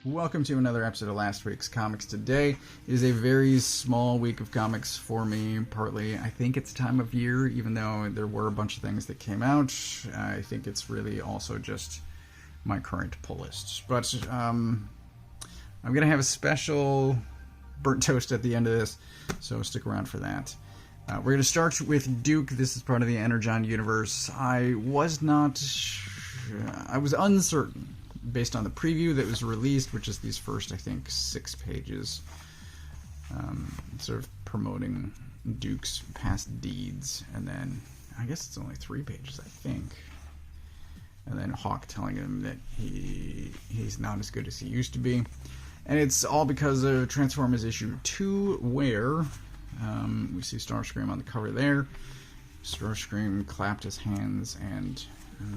Welcome to another episode of last week's Comics Today. It is a very small week of comics for me. Partly, I think it's time of year, even though there were a bunch of things that came out. I think it's really also just my current pull list. But I'm going to have a special burnt toast at the end of this, so stick around for that. We're going to start with Duke. This is part of the Energon universe. I was uncertain based on the preview that was released, which is these first, I think, 6 pages, sort of promoting Duke's past deeds, and then, I guess it's only 3 pages, I think, and then Hawk telling him that he's not as good as he used to be, and it's all because of Transformers issue 2, where we see Starscream on the cover there. Starscream clapped his hands, and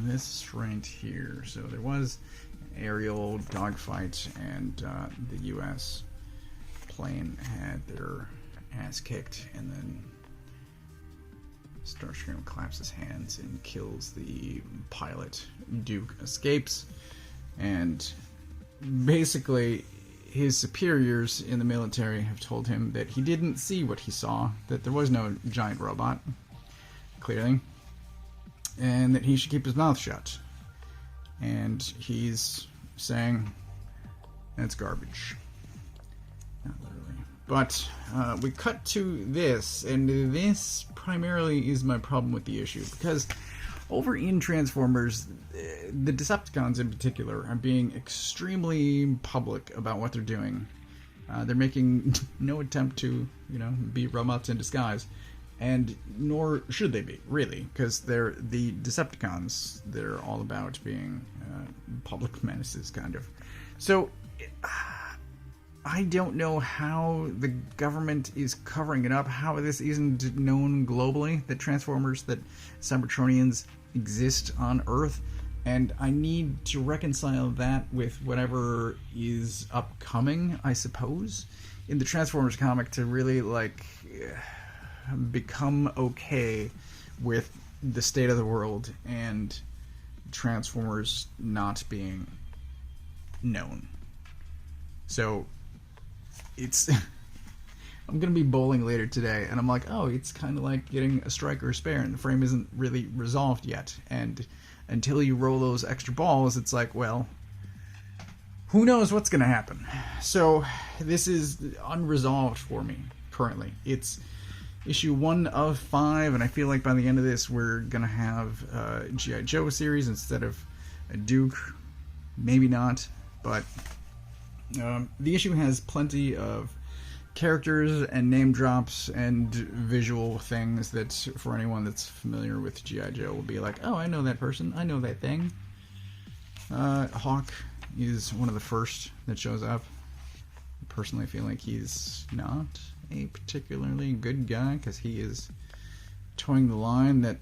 this right here, so there was aerial dogfight, and the U.S. plane had their ass kicked, and then Starscream claps his hands and kills the pilot. Duke escapes, and basically his superiors in the military have told him that he didn't see what he saw, that there was no giant robot, clearly, and that he should keep his mouth shut. And he's saying that's garbage. Not literally. But we cut to this, and this primarily is my problem with the issue, because over in Transformers, the Decepticons in particular are being extremely public about what they're doing. They're making no attempt to, be robots in disguise. And nor should they be, really, because they're the Decepticons. They're all about being public menaces, kind of. So, I don't know how the government is covering it up, how this isn't known globally, that Transformers, that Cybertronians exist on Earth, and I need to reconcile that with whatever is upcoming, I suppose, in the Transformers comic to really, become okay with the state of the world and Transformers not being known. So it's I'm gonna be bowling later today, and I'm like, oh, it's kind of like getting a strike or a spare, and the frame isn't really resolved yet, and until you roll those extra balls, it's like, well, who knows what's gonna happen. So this is unresolved for me currently. It's issue 1 of 5, and I feel like by the end of this we're gonna have a G.I. Joe series instead of a Duke. Maybe not, but the issue has plenty of characters and name drops and visual things that, for anyone that's familiar with G.I. Joe, will be like, oh, I know that person, I know that thing. Hawk is one of the first that shows up. I personally feel like he's not a particularly good guy, because he is towing the line that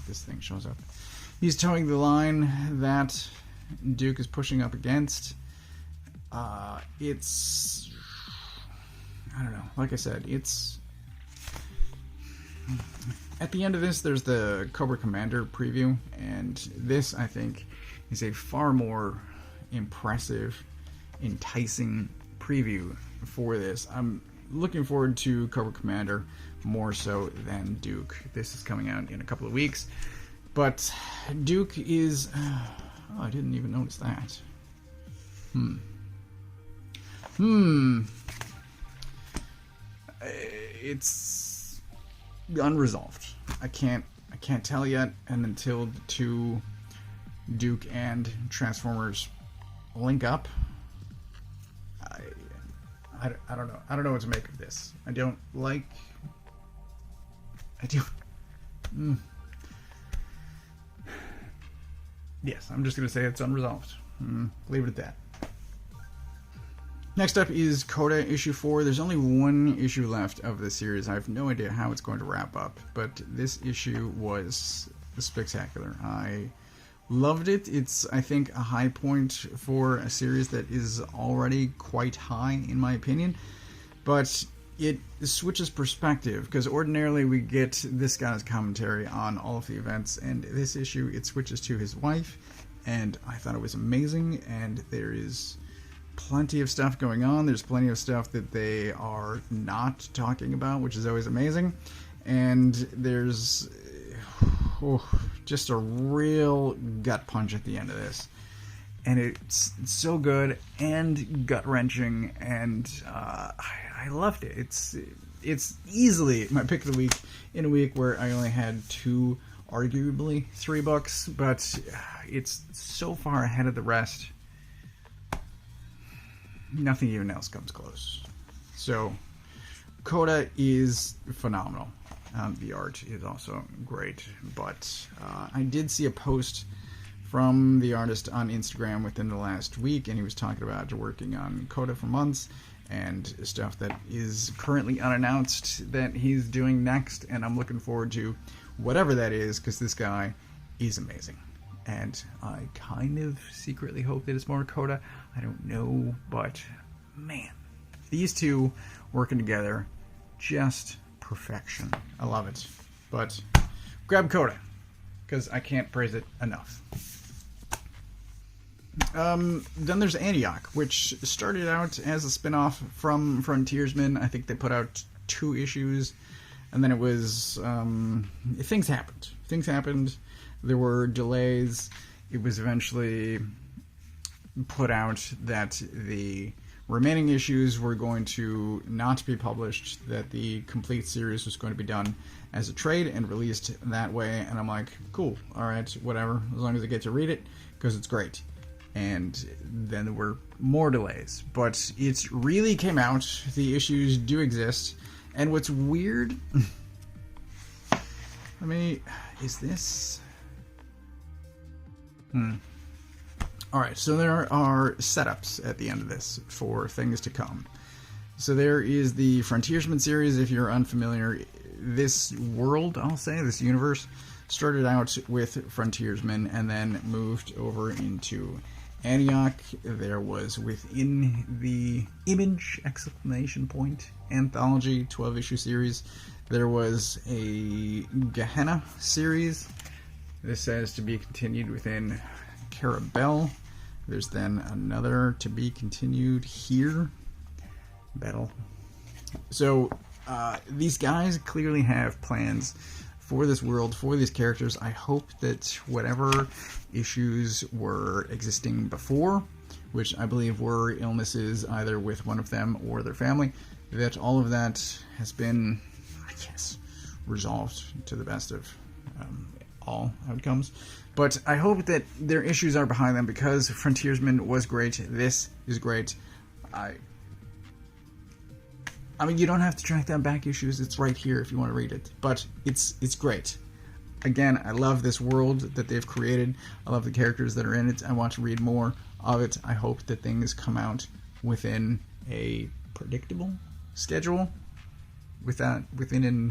this thing shows up. He's towing the line that Duke is pushing up against. It's, I don't know, like I said, it's at the end of this there's the Cobra Commander preview, and this, I think, is a far more impressive, enticing preview for this. I'm looking forward to Cobra Commander more so than Duke. This is coming out in a couple of weeks, but Duke is oh, I didn't even notice that. It's unresolved. I can't tell yet, and until the two Duke and Transformers link up, I don't know. I don't know what to make of this. Yes, I'm just going to say it's unresolved. Leave it at that. Next up is Coda issue 4. There's only 1 issue left of the series. I have no idea how it's going to wrap up, but this issue was spectacular. I loved it. It's, I think, a high point for a series that is already quite high, in my opinion. But it switches perspective, because ordinarily we get this guy's commentary on all of the events, and this issue it switches to his wife, and I thought it was amazing. And there is plenty of stuff going on. There's plenty of stuff that they are not talking about, which is always amazing. And there's just a real gut punch at the end of this. And it's so good and gut-wrenching, and I loved it. It's easily my pick of the week in a week where I only had 2, arguably 3 books, but it's so far ahead of the rest. Nothing even else comes close. So, Coda is phenomenal. The art is also great, but I did see a post from the artist on Instagram within the last week, and he was talking about working on Coda for months and stuff that is currently unannounced that he's doing next, and I'm looking forward to whatever that is, because this guy is amazing. And I kind of secretly hope that it's more Coda. I don't know, but man, these two working together, just perfection. I love it. But grab Coda, because I can't praise it enough. Then there's Antioch, which started out as a spin-off from Frontiersman. I think they put out 2 issues, and then it was things happened. There were delays. It was eventually put out that the remaining issues were going to not be published, that the complete series was going to be done as a trade and released that way. And I'm like, cool, all right, whatever, as long as I get to read it, because it's great. And then there were more delays, but it really came out. The issues do exist. And what's weird, is this? Alright, so there are setups at the end of this for things to come. So there is the Frontiersman series. If you're unfamiliar, this world, I'll say, this universe, started out with Frontiersman and then moved over into Antioch. There was within the Image! Anthology 12-issue series, there was a Gehenna series. This says to be continued within Carabel. There's then another to be continued here. Battle. So these guys clearly have plans for this world, for these characters. I hope that whatever issues were existing before, which I believe were illnesses either with one of them or their family, that all of that has been, I guess, resolved to the best of all outcomes. But I hope that their issues are behind them, because Frontiersman was great. This is great. I mean, you don't have to track down back issues. It's right here if you want to read it. But it's great. Again, I love this world that they've created. I love the characters that are in it. I want to read more of it. I hope that things come out within a predictable schedule, within a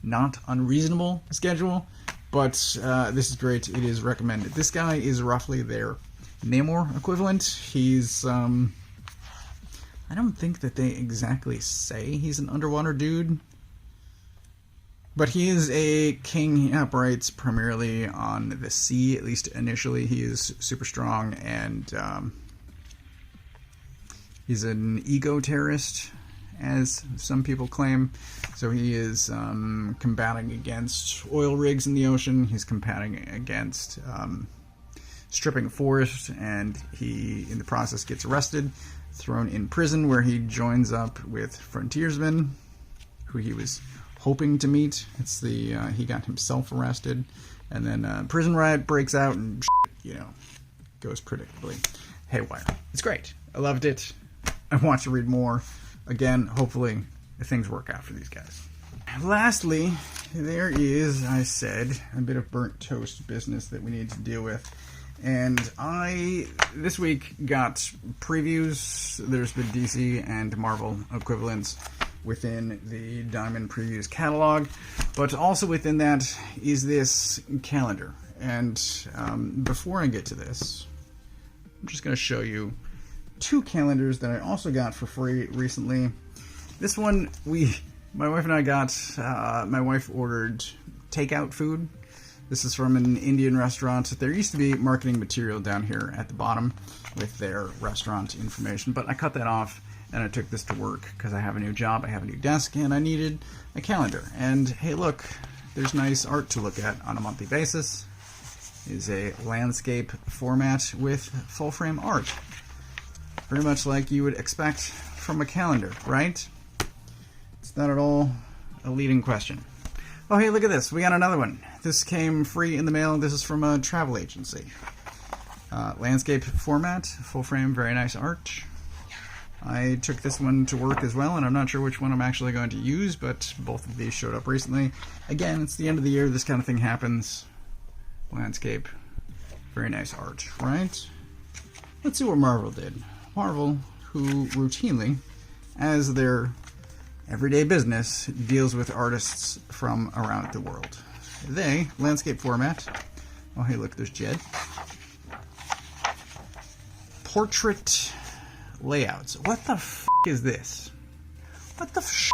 not unreasonable schedule. But this is great. It is recommended. This guy is roughly their Namor equivalent. He's I don't think that they exactly say he's an underwater dude, but he is a king. He operates primarily on the sea, at least initially. He is super strong, and he's an eco-terrorist, as some people claim. So he is combating against oil rigs in the ocean. He's combating against stripping a forest, and he, in the process, gets arrested, thrown in prison, where he joins up with Frontiersman, who he was hoping to meet. It's the he got himself arrested, and then prison riot breaks out, and goes predictably haywire. It's great. I loved it. I want to read more. Again, hopefully things work out for these guys. Lastly, there is, I said, a bit of burnt toast business that we need to deal with. And I, this week, got previews. There's the DC and Marvel equivalents within the Diamond Previews catalog. But also within that is this calendar. And before I get to this, I'm just going to show you 2 calendars that I also got for free recently. This one, my wife and I got, my wife ordered takeout food. This is from an Indian restaurant. There used to be marketing material down here at the bottom with their restaurant information, but I cut that off and I took this to work because I have a new job, I have a new desk, and I needed a calendar. And hey, look, there's nice art to look at on a monthly basis. It is a landscape format with full frame art. Pretty much like you would expect from a calendar, right? It's not at all a leading question. Oh, hey, look at this. We got another one. This came free in the mail. This is from a travel agency. Landscape format, full frame, very nice art. I took this one to work as well, and I'm not sure which one I'm actually going to use, but both of these showed up recently. Again, it's the end of the year. This kind of thing happens. Landscape, very nice art, right? Let's see what Marvel did. Marvel, who routinely, as their everyday business, deals with artists from around the world. They, landscape format. Oh, hey, look, there's Jed. Portrait layouts. What the f*** is this? What the f***?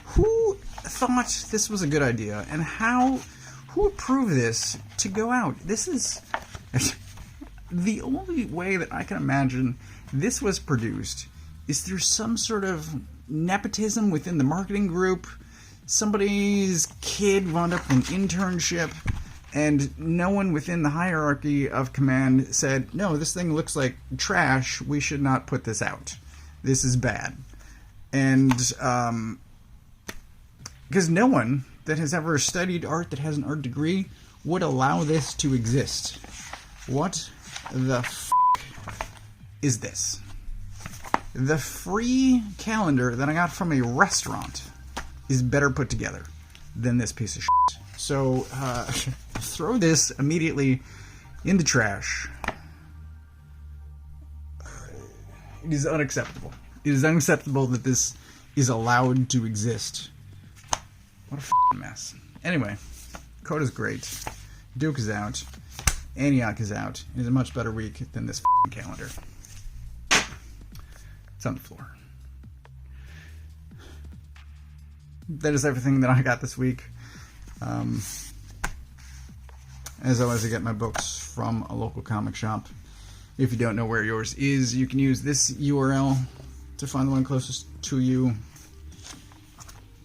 Who thought this was a good idea? And who approved this to go out? This is... The only way that I can imagine this was produced is through some sort of nepotism within the marketing group. Somebody's kid wound up in an internship, and no one within the hierarchy of command said, no, this thing looks like trash, we should not put this out. This is bad. And, because no one that has ever studied art, that has an art degree, would allow this to exist. What the f*** is this? The free calendar that I got from a restaurant is better put together than this piece of shit. So, throw this immediately in the trash. It is unacceptable. It is unacceptable that this is allowed to exist. What a f***ing mess. Anyway, Coda's great. Duke is out. Antioch is out. It is a much better week than this f***ing calendar. It's on the floor. That is everything that I got this week. As always, I get my books from a local comic shop. If you don't know where yours is, you can use this URL to find the one closest to you.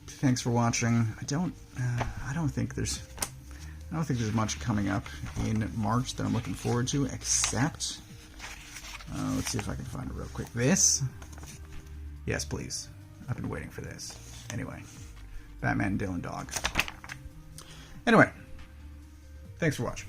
Thanks for watching. I don't think there's much coming up in March that I'm looking forward to, except let's see if I can find it real quick. This, yes, please. I've been waiting for this. Anyway, Batman Dylan Dog. Anyway, thanks for watching.